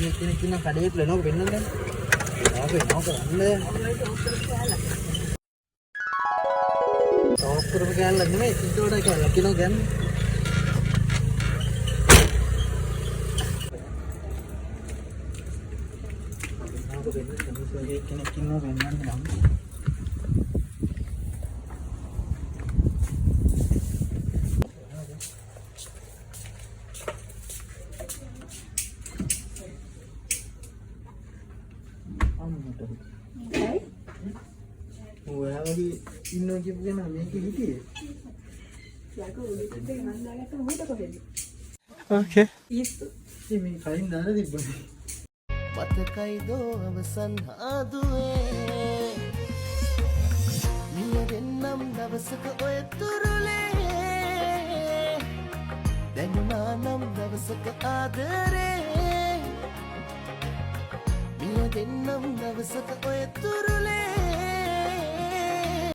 කෙනෙක් ඉන්න කඩේට ලනෝ වෙන්නද? ආවේ නෝ කරන්නේ. තෝප්පුරම ගෑල්ලා නෙමෙයි සිද්ධෝඩ කියලා කිනෝ ගන්න. ආව වෙන්න සමිසෝගේ කෙනෙක් ඉන්නව වෙන්නන්නේ නම්. ඉන්නෝ කියපු කෙනා මේක හිටියේ. ඕකේ. මේ කලින් දාලා තිබ්බනේ. මතකයිදෝ අවසන් ආදුවේ මිය දෙන්නම් දවසක ඔය තුරුලේ දැනුණා නම් දවසක ආදරේ මිය දෙන්නම් දවසක ඔය තුරුලේ